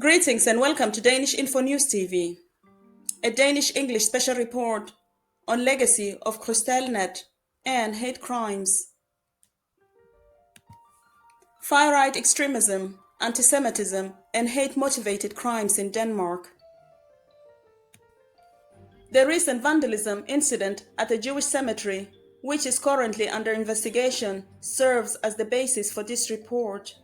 Greetings and welcome to Danish-InfoNews TV, a Danish-English special report on legacy of Kristallnacht and hate crimes. Far-right extremism, anti-Semitism, and hate-motivated crimes in Denmark. The recent vandalism incident at a Jewish cemetery, which is currently under investigation, serves as the basis for this report.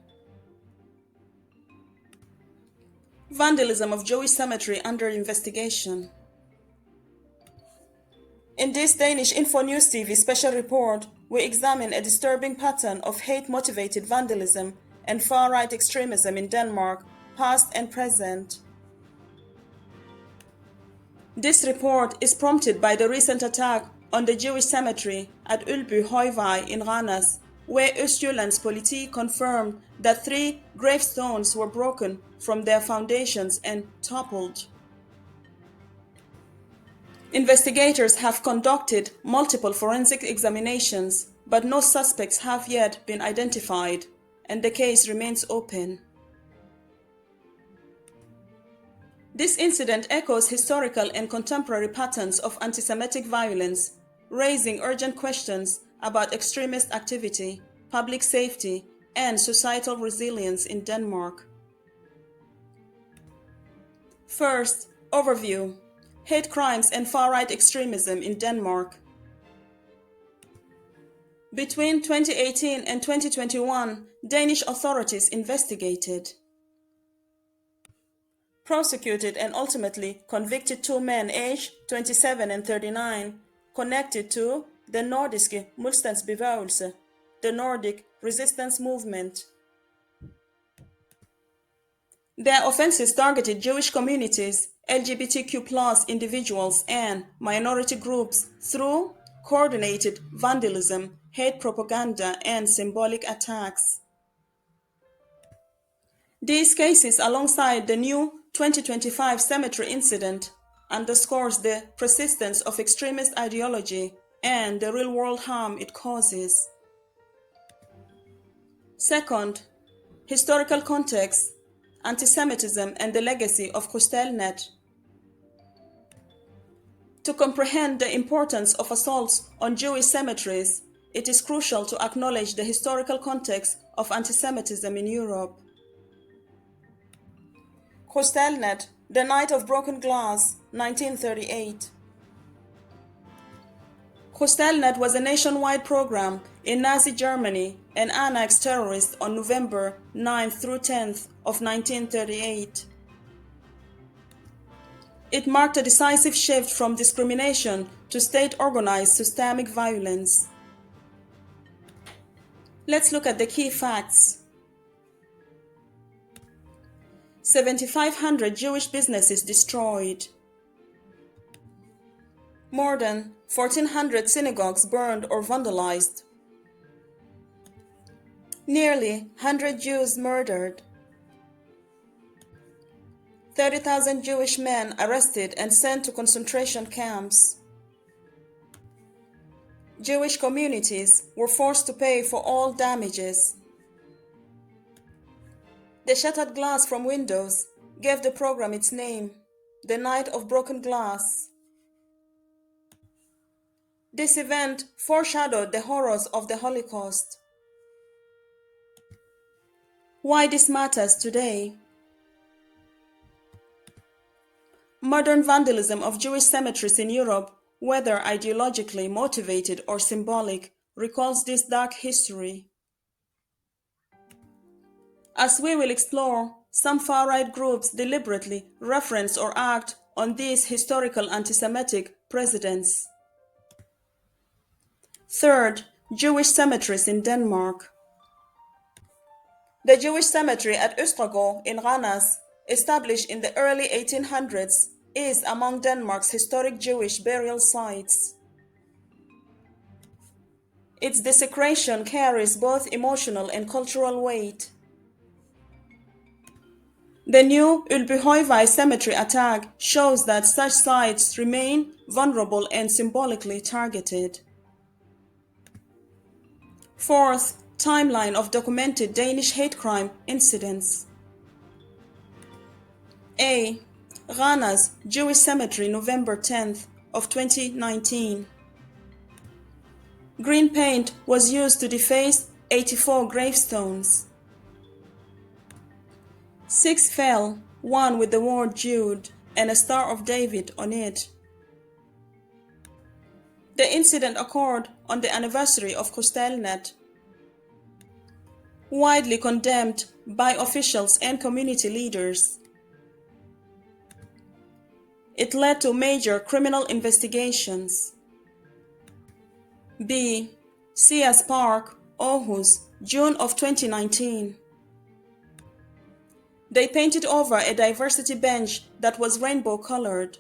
Vandalism of Jewish cemetery under investigation. In this Danish-InfoNews TV special report, we examine a disturbing pattern of hate-motivated vandalism and far-right extremism in Denmark, past and present. This report is prompted by the recent attack on the Jewish cemetery at Udbyhøjvej in Randers, where Østjyllands Politi confirmed that 3 gravestones were broken from their foundations and toppled. Investigators have conducted multiple forensic examinations, but no suspects have yet been identified, and the case remains open. This incident echoes historical and contemporary patterns of anti-Semitic violence, raising urgent questions about extremist activity, public safety, and societal resilience in Denmark. First, overview: hate crimes and far-right extremism in Denmark. Between 2018 and 2021, Danish authorities investigated, prosecuted, and ultimately convicted 2 men aged 27 and 39 connected to the Nordiske Modstandsbevægelse, the Nordic Resistance Movement. Their offenses targeted Jewish communities, LGBTQ+ individuals, and minority groups through coordinated vandalism, hate propaganda, and symbolic attacks. These cases, alongside the new 2025 cemetery incident, underscores the persistence of extremist ideology and the real-world harm it causes. Second, historical context: anti-Semitism and the legacy of Kristallnacht. To comprehend the importance of assaults on Jewish cemeteries, it is crucial to acknowledge the historical context of anti-Semitism in Europe. Kristallnacht, the Night of Broken Glass, 1938. Kristallnacht was a nationwide program in Nazi Germany and annexed terrorists on November 9th through 10th of 1938. It marked a decisive shift from discrimination to state-organized systemic violence. Let's look at the key facts. 7,500 Jewish businesses destroyed. More than 1,400 synagogues burned or vandalized. Nearly 100 Jews murdered. 30,000 Jewish men arrested and sent to concentration camps. Jewish communities were forced to pay for all damages. The shattered glass from windows gave the program its name, the Night of Broken Glass. This event foreshadowed the horrors of the Holocaust. Why this matters today? Modern vandalism of Jewish cemeteries in Europe, whether ideologically motivated or symbolic, recalls this dark history. As we will explore, some far-right groups deliberately reference or act on these historical anti-Semitic precedents. Third, Jewish cemeteries in Denmark. The Jewish cemetery at Østergaard in Randers, established in the early 1800s, is among Denmark's historic Jewish burial sites. Its desecration carries both emotional and cultural weight. The new Udbyhøjvej cemetery attack shows that such sites remain vulnerable and symbolically targeted. Fourth, timeline of documented Danish hate crime incidents. A. Randers Jewish Cemetery, November 10th of 2019. Green paint was used to deface 84 gravestones. 6 fell, one with the word Jude and a Star of David on it. The incident occurred on the anniversary of Kristallnacht. Widely condemned by officials and community leaders. It led to major criminal investigations. B. CS Park, Aarhus, June of 2019. They painted over a diversity bench that was rainbow-colored.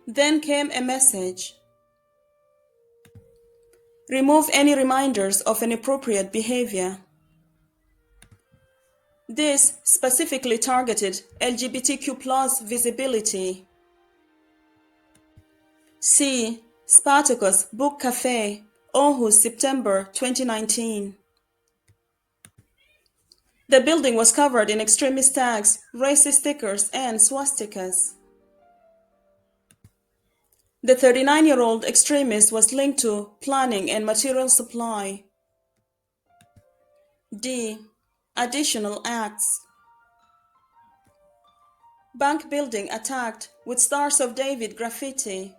Then came a message. Remove any reminders of inappropriate behavior. This specifically targeted LGBTQ+ visibility. C. Spartacus Book Cafe, Aarhus, September 2019. The building was covered in extremist tags, racist stickers, and swastikas. The 39-year-old extremist was linked to planning and material supply. D. Additional acts. Bank building attacked with Stars of David graffiti.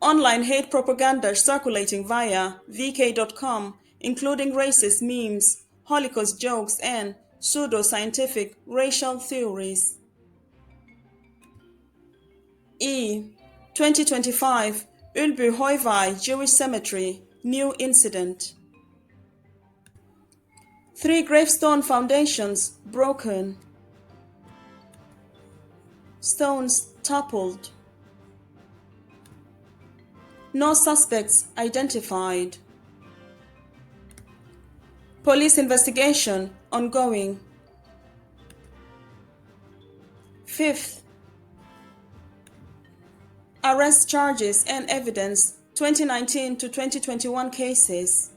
Online hate propaganda circulating via vk.com, including racist memes, Holocaust jokes, and pseudo-scientific racial theories. E. 2025 Udbyhøjvej Jewish Cemetery, new incident. 3 gravestone foundations broken. Stones toppled. No suspects identified. Police investigation ongoing. 5th. Arrest charges and evidence 2019 to 2021 cases.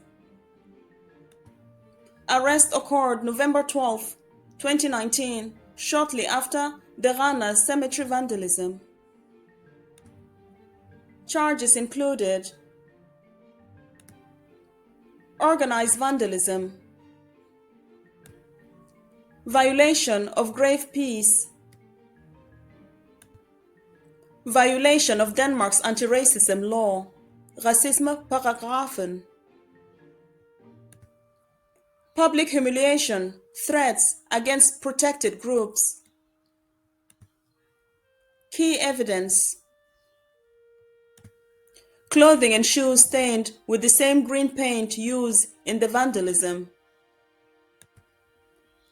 Arrest occurred November 12, 2019, shortly after the Randers cemetery vandalism. Charges included organized vandalism, violation of grave peace, violation of Denmark's anti-racism law, racisme-paragrafen, public humiliation, threats against protected groups. Key evidence: clothing and shoes stained with the same green paint used in the vandalism.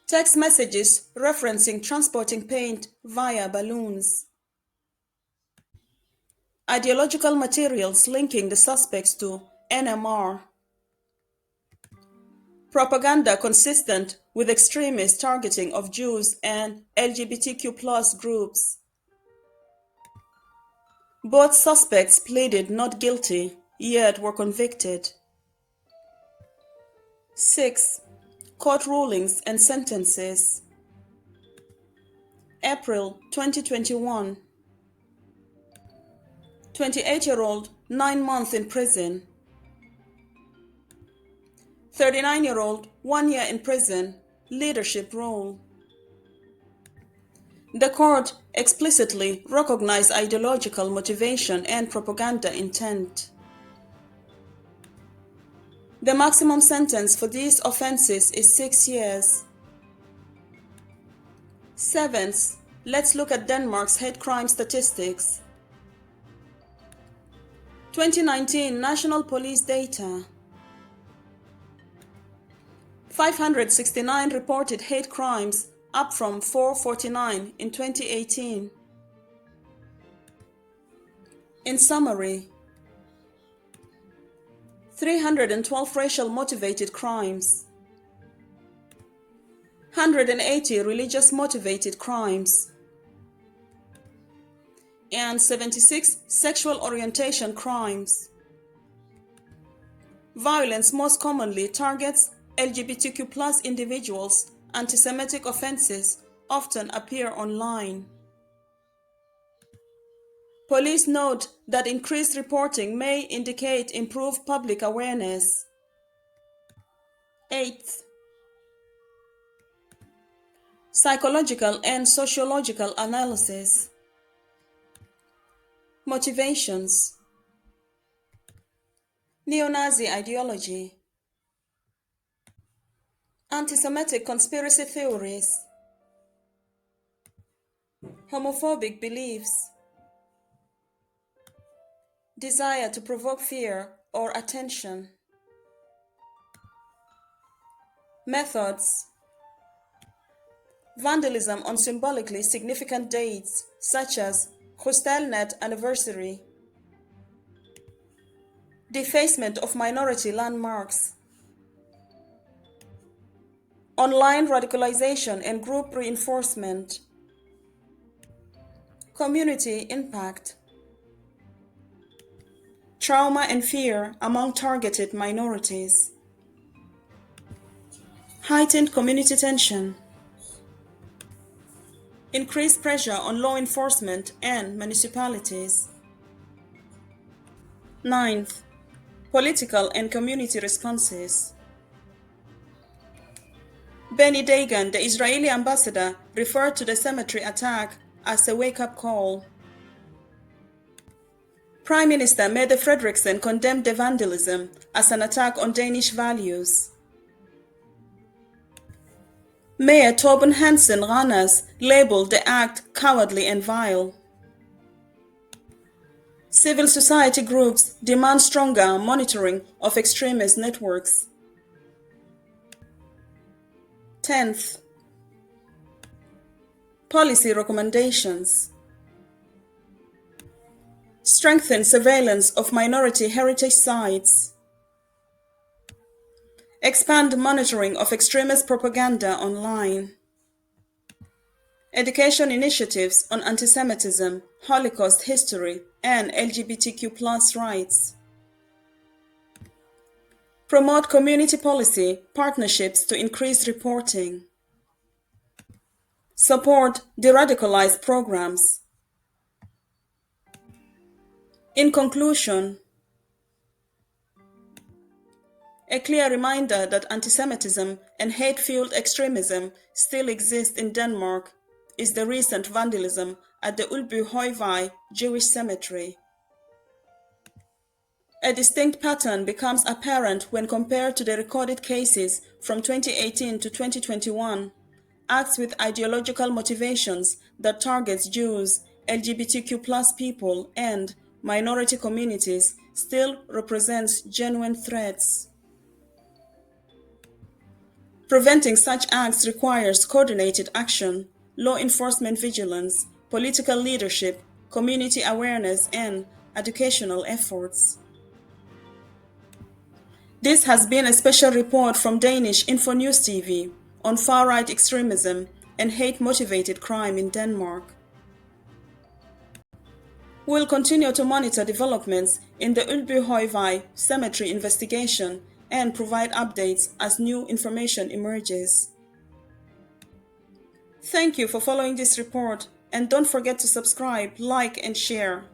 Text messages referencing transporting paint via balloons. Ideological materials linking the suspects to NMR. Propaganda consistent with extremist targeting of Jews and LGBTQ+ groups. Both suspects pleaded not guilty, yet were convicted. 6. Court rulings and sentences. April 2021. 28-year-old, 9 months in prison. 39-year-old, 1 year in prison, leadership role. The court explicitly recognized ideological motivation and propaganda intent. The maximum sentence for these offenses is 6 years. 7th, let's look at Denmark's hate crime statistics. 2019 National Police data. 569 reported hate crimes, up from 449 in 2018. In summary, 312 racial-motivated crimes, 180 religious-motivated crimes, and 76 sexual orientation crimes. Violence most commonly targets LGBTQ+ individuals Anti-Semitic offenses often appear online. Police note that increased reporting may indicate improved public awareness. 8th, psychological and sociological analysis. Motivations. Neo-Nazi ideology. Anti-Semitic conspiracy theories. Homophobic beliefs. Desire to provoke fear or attention. Methods. Vandalism on symbolically significant dates such as Kristallnacht anniversary. Defacement of minority landmarks. Online radicalization and group reinforcement. Community impact. Trauma and fear among targeted minorities. Heightened community tension. Increased pressure on law enforcement and municipalities. 9th, political and community responses. Benny Dagan, the Israeli ambassador, referred to the cemetery attack as a wake-up call. Prime Minister Mette Frederiksen condemned the vandalism as an attack on Danish values. Mayor Torben Hansen Randers labeled the act cowardly and vile. Civil society groups demand stronger monitoring of extremist networks. 10th, policy recommendations. Strengthen surveillance of minority heritage sites. Expand monitoring of extremist propaganda online. Education initiatives on anti-Semitism, Holocaust history, and LGBTQ+ rights. Promote community policy partnerships to increase reporting. Support de-radicalized programs. In conclusion, a clear reminder that anti-Semitism and hate-fueled extremism still exist in Denmark is the recent vandalism at the Udbyhøjvej Jewish cemetery. A distinct pattern becomes apparent when compared to the recorded cases from 2018 to 2021. Acts with ideological motivations that targets Jews, LGBTQ+ people, and minority communities still represents genuine threats. Preventing such acts requires coordinated action, law enforcement vigilance, political leadership, community awareness, and educational efforts. This has been a special report from Danish-InfoNews TV on far-right extremism and hate-motivated crime in Denmark. We'll continue to monitor developments in the Udbyhøjvej cemetery investigation and provide updates as new information emerges. Thank you for following this report, and don't forget to subscribe, like, and share.